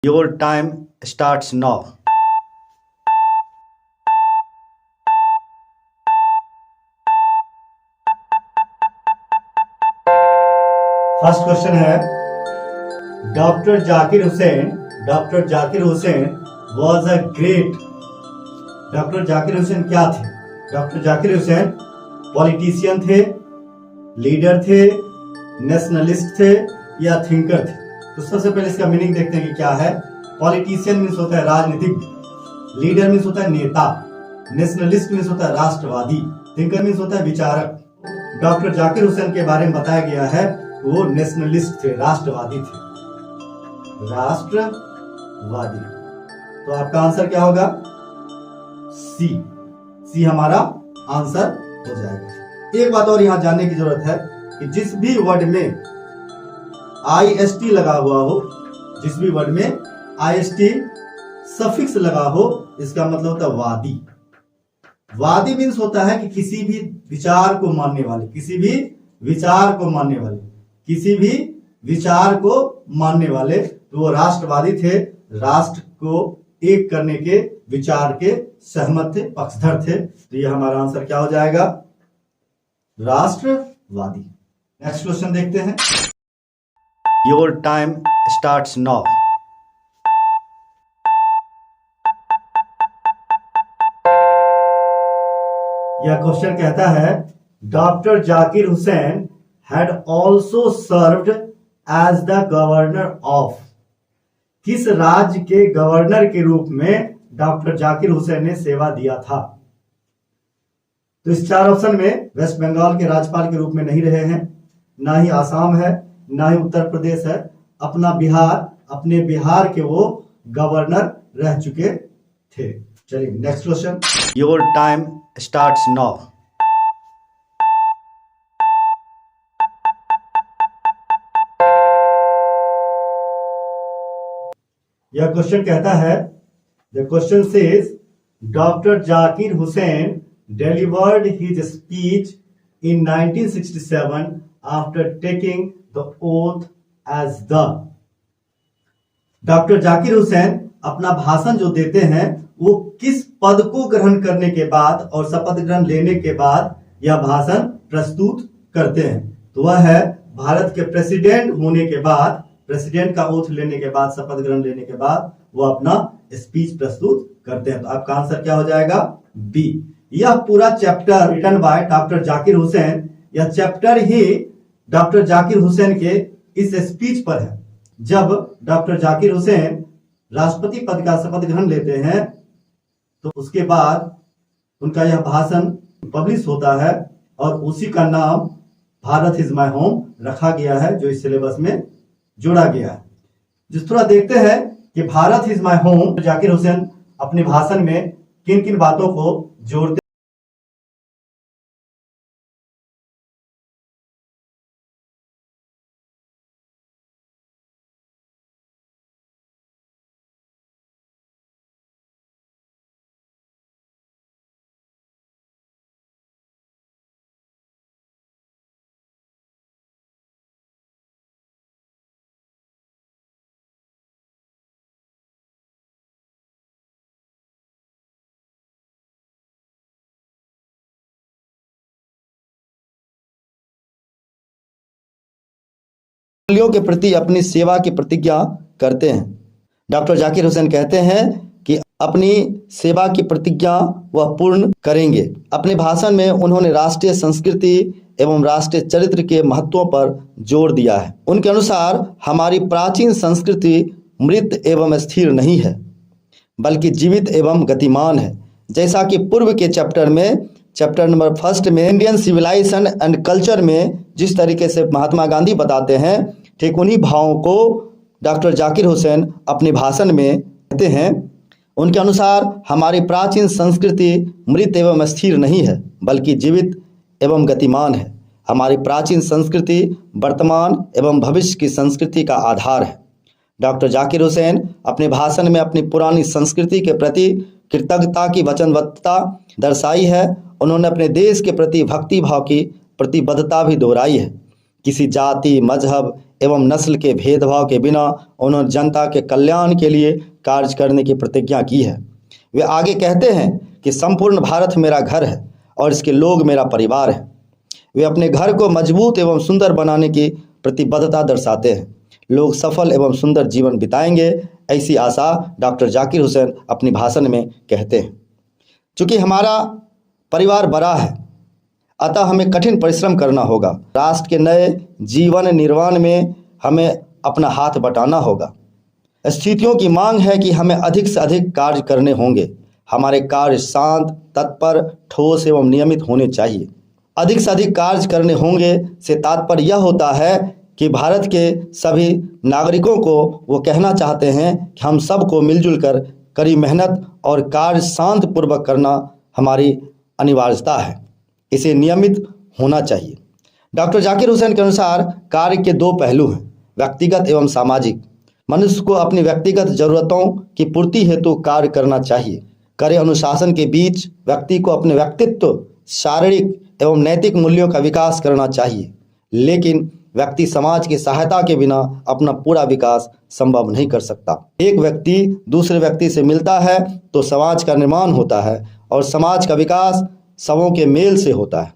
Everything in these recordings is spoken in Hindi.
Your time starts now. First question है, doctor Zakir Hussain was a great. Doctor Zakir Hussain क्या थे? डॉक्टर जाकिर हुसैन पॉलिटिशियन थे, लीडर थे, नेशनलिस्ट थे या थिंकर थे? तो सबसे पहले इसका मीनिंग देखते हैं कि क्या है। पॉलिटिशियन मीन्स होता है राजनीतिज्ञ, लीडर मीन्स होता है नेता, नेशनलिस्ट मीन्स होता है राष्ट्रवादी, थिंकर मीन्स होता है विचारक। डॉक्टर जाकिर हुसैन के बारे में बताया गया है वो नेशनलिस्ट थे, राष्ट्रवादी थे, राष्ट्रवादी। तो आपका आंसर क्या होगा? सी हमारा आंसर हो जाएगा। एक बात और यहां जानने की जरूरत है कि जिस भी वर्ड में IST लगा हुआ हो, जिस भी वर्ड में IST सफिक्स लगा हो, इसका मतलब होता है वादी। वादी मीन्स होता है कि किसी भी विचार को मानने वाले, किसी भी विचार को मानने वाले, किसी भी विचार को मानने वाले। तो वो राष्ट्रवादी थे, राष्ट्र को एक करने के विचार के सहमत थे, पक्षधर थे। तो ये हमारा आंसर क्या हो जाएगा? राष्ट्रवादी। नेक्स्ट क्वेश्चन देखते हैं। Your time starts now. यह क्वेश्चन कहता है, doctor Zakir Hussain had also served as the governor of। किस राज्य के गवर्नर के रूप में डॉक्टर जाकिर हुसैन ने सेवा दिया था? तो इस चार ऑप्शन में वेस्ट बंगाल के राज्यपाल के रूप में नहीं रहे हैं, ना ही आसाम है, ना ही उत्तर प्रदेश है, अपने बिहार के वो गवर्नर रह चुके थे। चलिए next question. Your time starts now. यह क्वेश्चन कहता है, the question says doctor Zakir Hussain delivered his speech in 1967 after taking the oath as the. Doctor Zakir Hussain अपना भाषण जो देते हैं वो किस पद को ग्रहण करने के बाद और शपथ ग्रहण लेने के बाद यह भाषण प्रस्तुत करते हैं? तो वह है भारत के प्रेसिडेंट होने के बाद, प्रेसिडेंट का ओथ लेने के बाद, शपथ ग्रहण लेने के बाद वो अपना स्पीच प्रस्तुत करते हैं। तो आपका आंसर क्या हो जाएगा? बी। यह पूरा chapter written by doctor Zakir Hussain, यह चैप्टर ही डॉक्टर जाकिर हुसैन के इस स्पीच पर है। जब डॉक्टर जाकिर हुसैन राष्ट्रपति पद का शपथ ग्रहण लेते हैं तो उसके बाद उनका यह भाषण पब्लिश होता है और उसी का नाम भारत इज माय होम रखा गया है, जो इस सिलेबस में जोड़ा गया है। जिस थोड़ा देखते हैं कि Bharat is my home Zakir Hussain अपने भाषण में किन किन बातों को जोड़ते। के प्रति अपनी सेवा की प्रतिज्ञा करते हैं। डॉक्टर जाकिर हुसैन कहते हैं कि अपनी सेवा की प्रतिज्ञा वह पूर्ण करेंगे। अपने भाषण में उन्होंने राष्ट्रीय संस्कृति एवं राष्ट्रीय चरित्र के महत्वों पर जोर दिया है। उनके अनुसार हमारी प्राचीन संस्कृति मृत एवं स्थिर नहीं है, बल्कि जीवित एवं गतिमान है। जैसा कि पूर्व के चैप्टर नंबर 1 में इंडियन सिविलाइजेशन एंड कल्चर में जिस तरीके से महात्मा गांधी बताते हैं, ठीक उन्हीं भावों को डॉक्टर जाकिर हुसैन अपने भाषण में कहते हैं। उनके अनुसार हमारी प्राचीन संस्कृति मृत एवं स्थिर नहीं है, बल्कि जीवित एवं गतिमान है। हमारी प्राचीन संस्कृति वर्तमान एवं भविष्य की संस्कृति का आधार है। डॉक्टर जाकिर हुसैन अपने भाषण में अपनी पुरानी संस्कृति के प्रति कृतज्ञता की वचनबद्धता दर्शाई है। उन्होंने अपने देश के प्रति भक्ति भाव की प्रतिबद्धता भी दोहराई है। किसी जाति, मजहब एवं नस्ल के भेदभाव के बिना उन्होंने जनता के कल्याण के लिए कार्य करने की प्रतिज्ञा की है। वे आगे कहते हैं कि संपूर्ण भारत मेरा घर है और इसके लोग मेरा परिवार है। वे अपने घर को मजबूत एवं सुंदर बनाने की प्रतिबद्धता दर्शाते हैं। लोग सफल एवं सुंदर जीवन बिताएंगे, ऐसी आशा डॉक्टर जाकिर हुसैन अपनी भाषण में कहते हैं। चूँकि हमारा परिवार बड़ा है, अतः हमें कठिन परिश्रम करना होगा। राष्ट्र के नए जीवन निर्माण में हमें अपना हाथ बटाना होगा। स्थितियों की मांग है कि हमें अधिक से अधिक कार्य करने होंगे। हमारे कार्य शांत, तत्पर, ठोस एवं नियमित होने चाहिए। अधिक से अधिक कार्य करने होंगे से तात्पर्य यह होता है कि भारत के सभी नागरिकों को वो कहना चाहते हैं कि हम सबको मिलजुल कर कड़ी मेहनत और कार्य शांत पूर्वक करना हमारी अनिवार्यता है। इसे नियमित होना चाहिए। डॉक्टर जाकिर हुसैन के अनुसार कार्य के दो पहलू हैं, व्यक्तिगत एवं सामाजिक। मनुष्य को अपनी व्यक्तिगत जरूरतों की पूर्ति हेतु कार्य करना चाहिए। कड़े अनुशासन के बीच व्यक्ति को अपने व्यक्तित्व, शारीरिक एवं नैतिक मूल्यों का विकास करना चाहिए, लेकिन व्यक्ति समाज की सहायता के बिना अपना पूरा विकास संभव नहीं कर सकता। एक व्यक्ति दूसरे व्यक्ति से मिलता है तो समाज का निर्माण होता है और समाज का विकास सबों के मेल से होता है।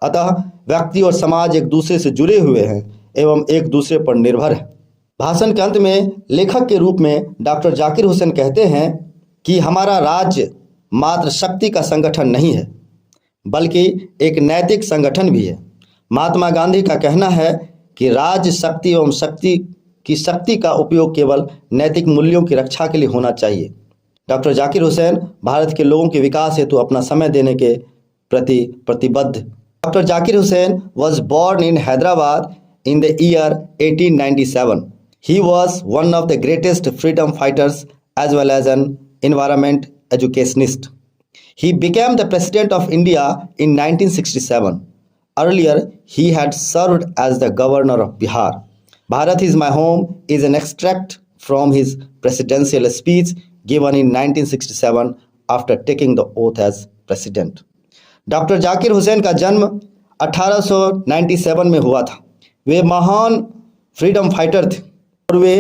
अतः व्यक्ति और समाज एक दूसरे से जुड़े हुए हैं एवं एक दूसरे पर निर्भर है। भाषण के अंत में लेखक के रूप में डॉक्टर जाकिर हुसैन कहते हैं कि हमारा राज्य मात्र शक्ति का संगठन नहीं है, बल्कि एक नैतिक संगठन भी है। महात्मा गांधी का कहना है कि राज्य शक्ति एवं शक्ति का उपयोग केवल नैतिक मूल्यों की रक्षा के लिए होना चाहिए। डॉक्टर जाकिर हुसैन भारत के लोगों के विकास हेतु अपना समय देने के प्रति प्रतिबद्ध। Doctor Zakir Hussain was born in Hyderabad in the year 1897. He was one of the greatest freedom fighters as well as an environment educationist. He became the President of India in 1967. Earlier, he had served as the Governor of Bihar. Bharat is my home is an extract from his presidential speech given in 1967 after taking the oath as president. Doctor Zakir Hussain का जन्म 1897 में हुआ था। वे महान फ्रीडम फाइटर थे और वे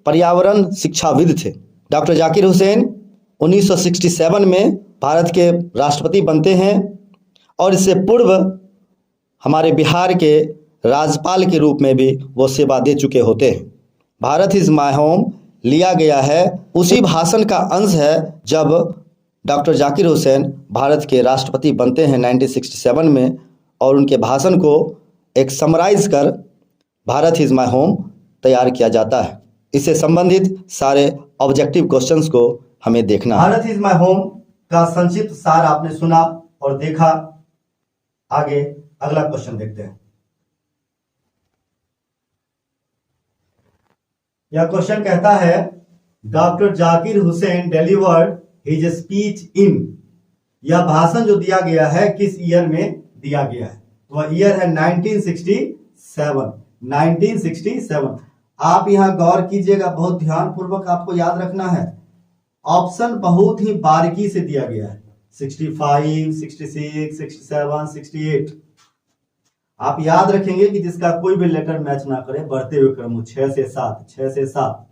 पर्यावरण शिक्षाविद थे। डॉक्टर जाकिर हुसैन 1967 में भारत के राष्ट्रपति बनते हैं और इससे पूर्व हमारे बिहार के राज्यपाल के रूप में भी वो सेवा दे चुके होते हैं। भारत इज़ माय होम लिया गया है उसी भाषण का अंश है जब डॉक्टर जाकिर हुसैन भारत के राष्ट्रपति बनते हैं 1967 में, और उनके भाषण को एक समराइज कर भारत इज़ माय होम तैयार किया जाता है। इससे संबंधित सारे ऑब्जेक्टिव क्वेश्चंस को हमें देखना है। भारत इज़ माय होम का संक्षिप्त सार आपने सुना और देखा। आगे अगला क्वेश्चन देखते हैं। यह क्वेश्चन कहता है doctor Zakir Hussain delivered his speech इन। यह भाषण जो दिया गया है किस ईयर में दिया गया है? तो वह ईयर है 1967। 1967। आप यहां गौर कीजिएगा, बहुत ध्यान पूर्वक आपको याद रखना है। ऑप्शन बहुत ही बारीकी से दिया गया है, 65, 66, 67, 68। आप याद रखेंगे कि जिसका कोई भी लेटर मैच ना करे बढ़ते हुए क्रम 6 से 7, 6 से 7,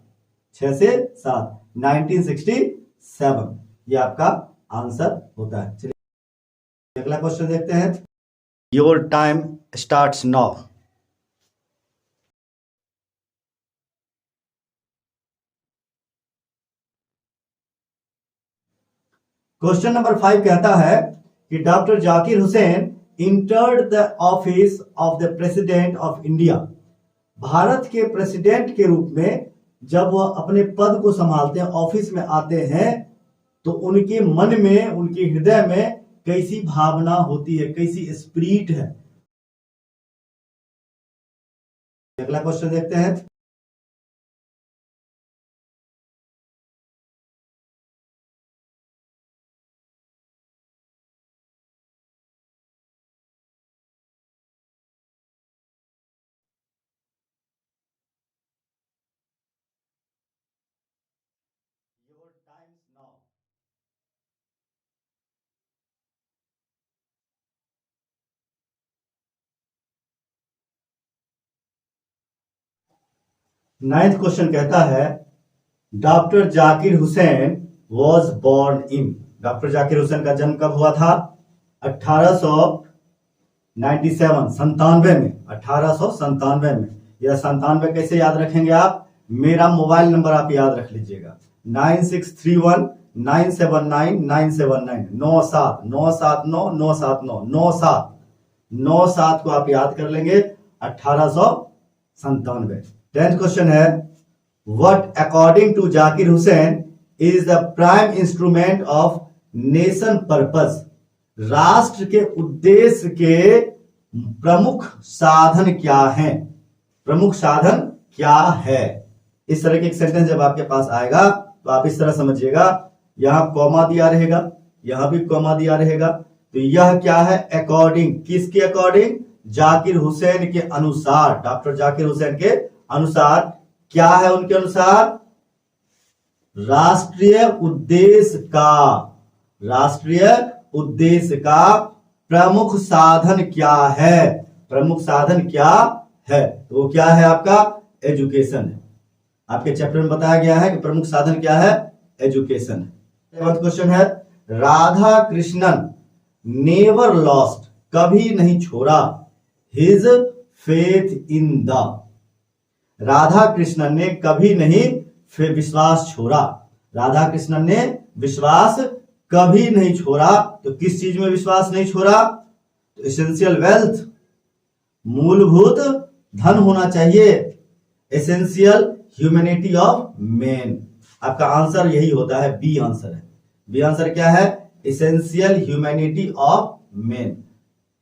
6 से 7, 1967 ये आपका आंसर होता है। चलिए अगला क्वेश्चन देखते हैं। Your time starts now. Question number 5 कहता है कि doctor Zakir Hussain entered the office of the president of India. भारत के प्रेसिडेंट के रूप में जब वह अपने पद को संभालते हैं, ऑफिस में आते हैं, तो उनके मन में, उनके हृदय में कैसी भावना होती है, कैसी स्पिरिट है। अगला क्वेश्चन देखते हैं। Your times now. Ninth question कहता है doctor Zakir Hussain was born in. Doctor Zakir Hussain का जन्म कब हुआ था? 1897, संतानवे में, 1897 में। यह 97 कैसे याद रखेंगे आप? मेरा मोबाइल नंबर आप याद रख लीजिएगा, 9631979979, 97 को आप याद कर लेंगे, 1897। 10th क्वेश्चन है what according to Zakir Hussain is the prime instrument of nation purpose. राष्ट्र के उद्देश्य के प्रमुख साधन क्या है? प्रमुख साधन क्या है? इस तरह के एक सेंटेंस जब आपके पास आएगा तो आप इस तरह समझिएगा, यहां कॉमा दिया रहेगा, यहां भी कॉमा दिया रहेगा, तो यह क्या है? अकॉर्डिंग, किसके अकॉर्डिंग? जाकिर हुसैन के अनुसार, डॉक्टर जाकिर हुसैन के अनुसार। क्या है उनके अनुसार? राष्ट्रीय उद्देश्य का, राष्ट्रीय उद्देश्य का प्रमुख साधन क्या है? प्रमुख साधन क्या है? तो वो क्या है? आपका एजुकेशन है। आपके चैप्टर में बताया गया है कि प्रमुख साधन क्या है? एजुकेशन है। 11th क्वेश्चन है राधा कृष्णन नेवर लॉस्ट, कभी नहीं छोड़ा, his faith in the. Radha Krishnan ने कभी नहीं विश्वास छोड़ा। राधा कृष्णन ने विश्वास कभी नहीं छोड़ा। तो किस चीज में विश्वास नहीं छोड़ा? तो एसेंशियल वेल्थ, मूलभूत धन होना चाहिए, एसेंशियल ह्यूमैनिटी ऑफ मैन। आपका आंसर यही होता है, बी आंसर है। बी आंसर क्या है? Essential humanity of man.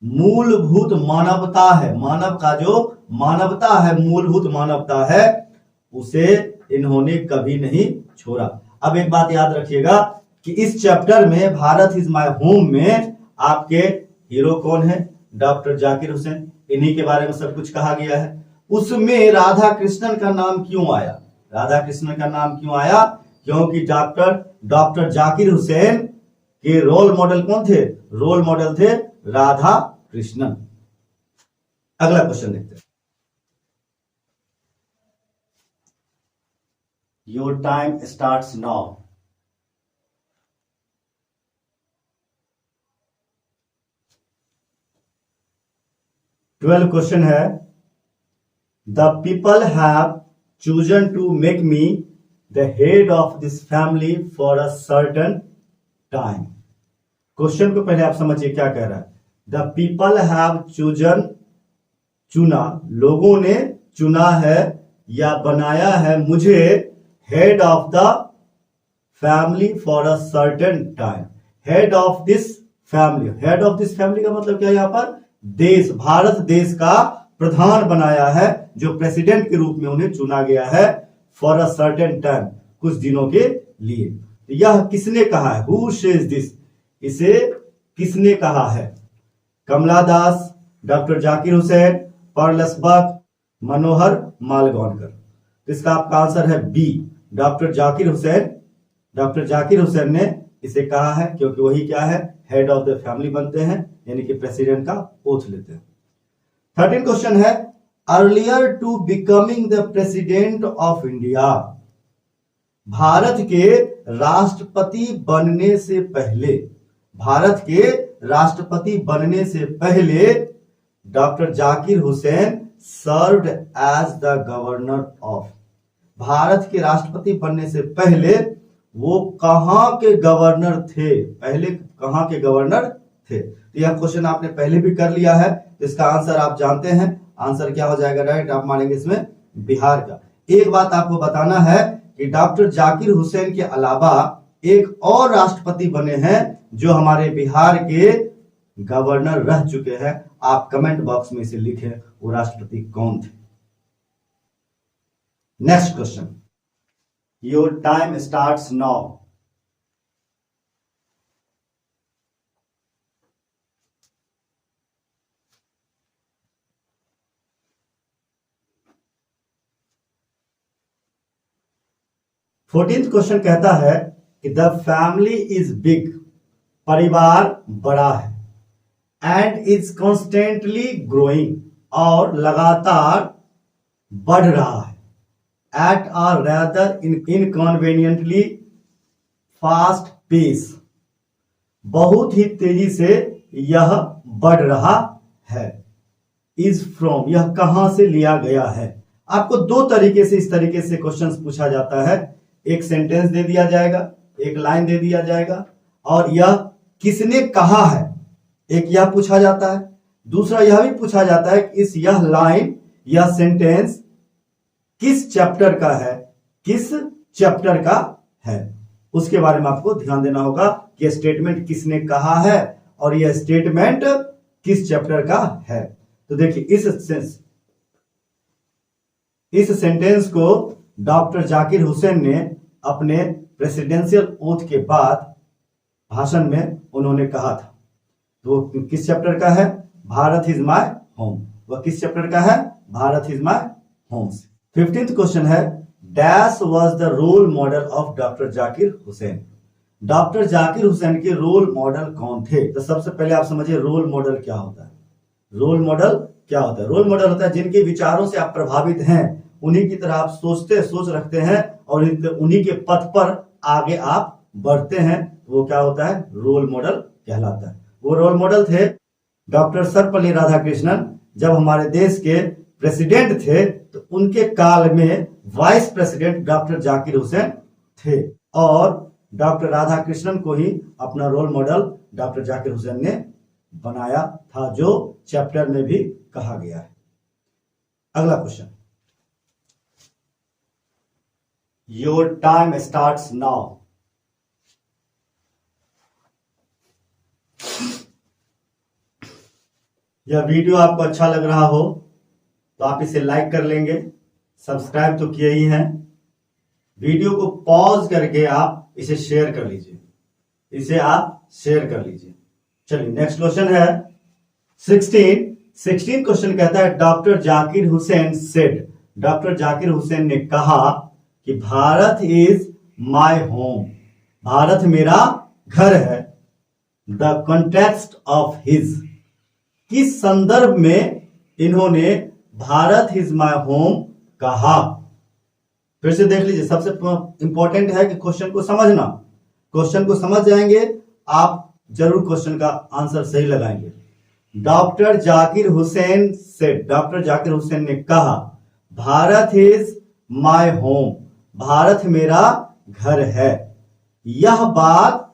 मूलभूत मानवता है, मानव का जो मानवता है, मूलभूत मानवता है, उसे इन्होंने कभी नहीं छोड़ा। अब एक बात याद रखिएगा कि इस चैप्टर में भारत इज माय होम में आपके हीरो कौन है? डॉक्टर जाकिर हुसैन। इन्हीं के बारे में सब कुछ कहा गया है। उसमें राधा कृष्णन का नाम क्यों आया? राधा कृष्णन का नाम क्यों आया? क्योंकि डॉक्टर जाकिर हुसैन के रोल मॉडल कौन थे? रोल मॉडल थे राधा कृष्णन। अगला क्वेश्चन देखते हैं। Your time starts now. Twelfth question है the people have chosen to make me the head of this family for a certain time. Question को पहले आप समझिए क्या कह रहा है। द पीपल हैव चूजन, चुना, लोगों ने चुना है या बनाया है मुझे head of the family for a certain time. Head of this family, head of this family का मतलब क्या है? यहां पर देश, भारत देश का प्रधान बनाया है, जो प्रेसिडेंट के रूप में उन्हें चुना गया है फॉर अ सर्टेन टाइम, कुछ दिनों के लिए। यह किसने कहा है? हु सेज दिस, इसे किसने कहा है? Kamala Das, doctor Zakir Hussain, Pearl S Buck, Manohar Malgonkar. इसका आपका आंसर है B, doctor Zakir Hussain. Doctor Zakir Hussain ने इसे कहा है क्योंकि वही क्या है? हेड ऑफ द फैमिली बनते हैं, यानी कि प्रेसिडेंट का ओथ लेते हैं। 13 क्वेश्चन है earlier to becoming the president of India. भारत के राष्ट्रपति बनने से पहले, भारत के राष्ट्रपति बनने से पहले doctor Zakir Hussain served as the governor of. भारत के राष्ट्रपति बनने से पहले वो कहां के गवर्नर थे? पहले कहां के गवर्नर थे? तो यह क्वेश्चन आपने पहले भी कर लिया है, तो इसका आंसर आप जानते हैं। आंसर क्या हो जाएगा? डायरेक्ट आप मानेंगे इसमें बिहार का। एक बात आपको बताना है कि डॉक्टर जाकिर हुसैन के अलावा एक और राष्ट्रपति बने हैं जो हमारे बिहार के गवर्नर रह चुके हैं। आप कमेंट बॉक्स में इसे लिखें, वो राष्ट्रपति कौन थे। Next question, your time starts now. Fourteenth question कहता है कि द फैमिली इज बिग, परिवार बड़ा है, एंड इज कॉन्स्टेंटली ग्रोइंग, और लगातार बढ़ रहा है। At a rather inconveniently fast pace, बहुत ही तेजी से यह बढ़ रहा है। इज फ्रॉम, यह कहां से लिया गया है। आपको दो तरीके से इस तरीके से क्वेश्चंस पूछा जाता है। एक सेंटेंस दे दिया जाएगा, एक लाइन दे दिया जाएगा, और यह किसने कहा है, एक यह पूछा जाता है। दूसरा यह भी पूछा जाता है कि इस यह लाइन या सेंटेंस किस चैप्टर का है, किस चैप्टर का है। उसके बारे में आपको ध्यान देना होगा कि स्टेटमेंट किसने कहा है और यह स्टेटमेंट किस चैप्टर का है। तो देखिए इस सेंटेंस को डॉक्टर जाकिर हुसैन ने अपने प्रेसिडेंशियल ओथ के बाद भाषण में उन्होंने कहा था। तो किस चैप्टर का है, भारत इज माय होम। वह किस चैप्टर का है, Bharat is my home. 15th question है, dash was the role model of doctor Zakir Hussain. Doctor Zakir Hussain के रोल मॉडल कौन थे। तो सबसे पहले आप समझिए रोल मॉडल क्या होता है। रोल मॉडल क्या होता है, रोल मॉडल होता है जिनके विचारों से आप प्रभावित हैं, उन्हीं की तरह आप सोच रखते हैं और उन्हीं के पथ पर आगे आप बढ़ते हैं, वो क्या होता है, रोल मॉडल कहलाता है। वो रोल मॉडल थे डॉक्टर सर्वपल्ली राधाकृष्णन। जब हमारे देश के प्रेसिडेंट थे तो उनके काल में vice president doctor Zakir Hussain थे, और डॉक्टर राधाकृष्णन को ही अपना role model doctor Zakir Hussain ने बनाया था, जो चैप्टर में भी कहा गया है। अगला question, your time starts now. यह वीडियो आपको अच्छा लग रहा हो तो आप इसे लाइक कर लेंगे, सब्सक्राइब तो किए ही हैं। वीडियो को पॉज करके आप इसे शेयर कर लीजिए, इसे आप शेयर कर लीजिए। चलिए नेक्स्ट क्वेश्चन है 16 क्वेश्चन कहता है, doctor Zakir Hussain said. Doctor Zakir Hussain ने कहा कि Bharat is my home, Bharat मेरा घर है। द कॉन्टेक्स्ट ऑफ हिज, किस संदर्भ में इन्होंने भारत इज माय होम कहा। फिर से देख लीजिए, सबसे इंपॉर्टेंट है कि क्वेश्चन को समझना। क्वेश्चन को समझ जाएंगे आप जरूर क्वेश्चन का आंसर सही लगाएंगे। डॉक्टर जाकिर हुसैन से, डॉक्टर जाकिर हुसैन ने कहा Bharat is my home, Bharat मेरा घर है। यह बात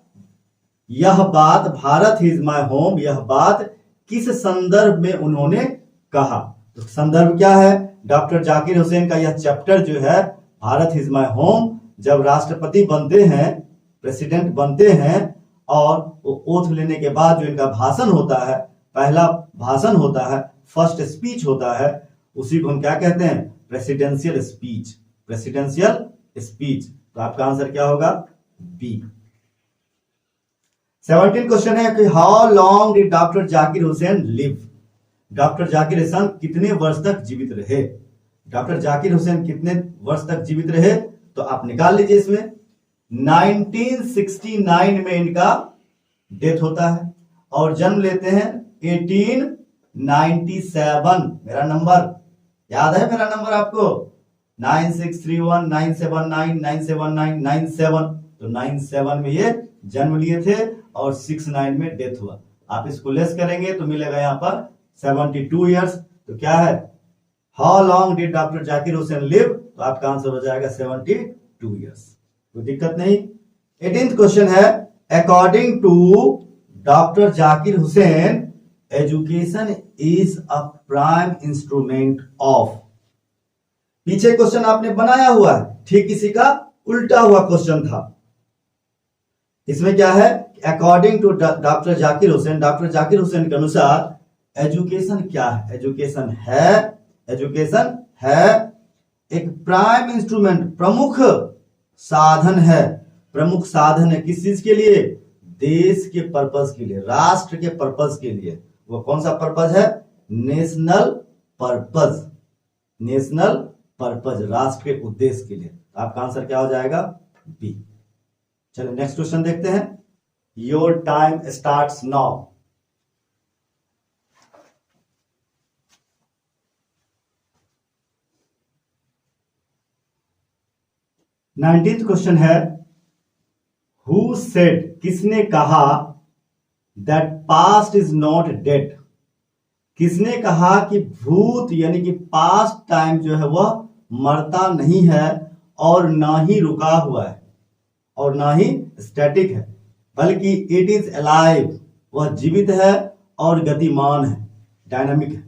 भारत इज माय होम, यह बात किस संदर्भ में उन्होंने कहा। तो संदर्भ क्या है, डॉक्टर जाकिर हुसैन का यह चैप्टर जो है भारत इज माय होम, जब राष्ट्रपति बनते हैं, प्रेसिडेंट बनते हैं, और वो ओथ लेने के बाद जो इनका भाषण होता है, पहला भाषण होता है, फर्स्ट स्पीच होता है, उसी को हम क्या कहते हैं, प्रेसिडेंशियल स्पीच। Presidential speech. तो आपका आंसर क्या होगा, बी। 17 क्वेश्चन है कि how long did doctor Zakir Hussain live. Doctor Zakir Hussain कितने वर्ष तक जीवित रहे। डॉक्टर जाकिर हुसैन कितने वर्ष तक जीवित रहे, तो आप निकाल लीजिए। इसमें 1969 में इनका डेथ होता है और जन्म लेते हैं 1897। मेरा नंबर याद है, मेरा नंबर आपको 9631979997 तो 97 में ये जन्म लिए थे और 69 में डेथ हुआ। आप इसको लेस करेंगे तो मिलेगा यहां पर 72 ईयर्स। तो क्या है, how long did doctor Zakir Hussain live, तो आपका आंसर हो जाएगा 72 ईयर्स। कोई दिक्कत नहीं। 18th क्वेश्चन है, according to doctor Zakir Hussain education is a prime instrument of. पीछे क्वेश्चन आपने बनाया हुआ है, ठीक इसी का उल्टा हुआ क्वेश्चन था। इसमें क्या है, according to doctor Zakir Hussain, doctor Zakir Hussain के अनुसार एजुकेशन क्या है, एजुकेशन है एक प्राइम इंस्ट्रूमेंट, प्रमुख साधन है। प्रमुख साधन है किस चीज के लिए, देश के पर्पस के लिए, राष्ट्र के पर्पस के लिए। वो कौन सा पर्पस है, नेशनल पर्पस, नेशनल पर्पस, राष्ट्र के उद्देश्य के लिए। तो आपका आंसर क्या हो जाएगा, बी। चलिए नेक्स्ट क्वेश्चन देखते हैं। Your time starts now. 19th question है, हु सेड, किसने कहा, that past is not dead, किसने कहा कि भूत यानी कि पास्ट टाइम जो है वह मरता नहीं है और ना ही रुका हुआ है और ना ही स्टैटिक है, बल्कि इट इज अलाइव, वह जीवित है और गतिमान है, डायनामिक है।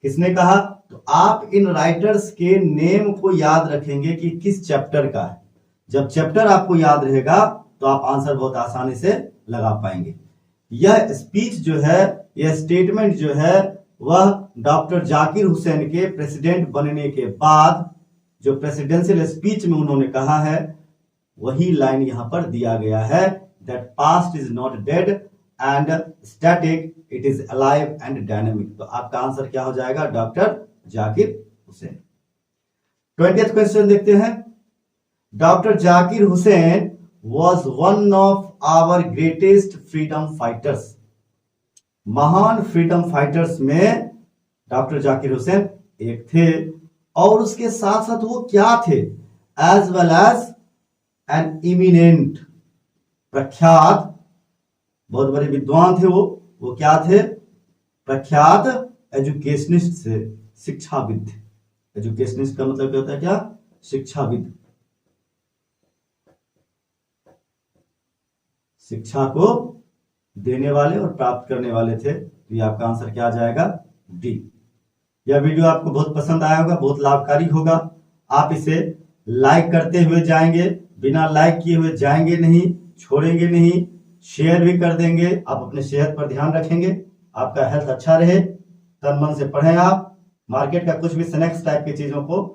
किसने कहा? तो आप इन राइटर्स के नेम को याद रखेंगे कि किस चैप्टर का है। जब चैप्टर आपको याद रहेगा तो आप आंसर बहुत आसानी से लगा पाएंगे। यह स्पीच जो है, यह स्टेटमेंट जो है, वह डॉक्टर जाकिर हुसैन के प्रेसिडेंट बनने के बाद जो प्रेसिडेंशियल स्पीच में उन्होंने कहा है, वही लाइन यहां पर दिया गया है, that past is not dead and static, it is alive and dynamic. तो आपका आंसर क्या हो जाएगा? Doctor Zakir Hussain. 20th question देखते हैं। Doctor Zakir Hussain was one of our greatest freedom fighters, महान फ्रीडम फाइटर्स में डॉक्टर जाकिर हुसैन एक थे, और उसके साथ साथ वो क्या थे? As well as an eminent, प्रख्यात, बहुत बड़े विद्वान थे वो क्या थे? प्रख्यात एजुकेशनिस्ट थे, शिक्षाविद थे। एजुकेशनिस्ट का मतलब क्या होता है? क्या? शिक्षाविद, शिक्षा को देने वाले और प्राप्त करने वाले थे। तो ये आपका आंसर क्या आ जाएगा? डी। यह वीडियो आपको बहुत पसंद आया होगा, बहुत लाभकारी होगा। आप इसे लाइक करते हुए जाएंगे, बिना लाइक किए हुए जाएंगे नहीं, छोड़ेंगे नहीं, शेयर भी कर देंगे। आप अपने सेहत पर ध्यान रखेंगे, आपका हेल्थ अच्छा रहे, तन मन से पढ़ें। आप मार्केट का कुछ भी स्नैक्स टाइप की चीजों को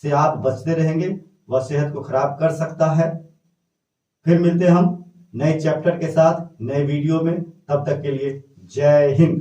से आप बचते रहेंगे, वह सेहत को खराब कर सकता है। फिर मिलते हैं हम नए चैप्टर के साथ नए वीडियो में। तब तक के लिए जय हिंद।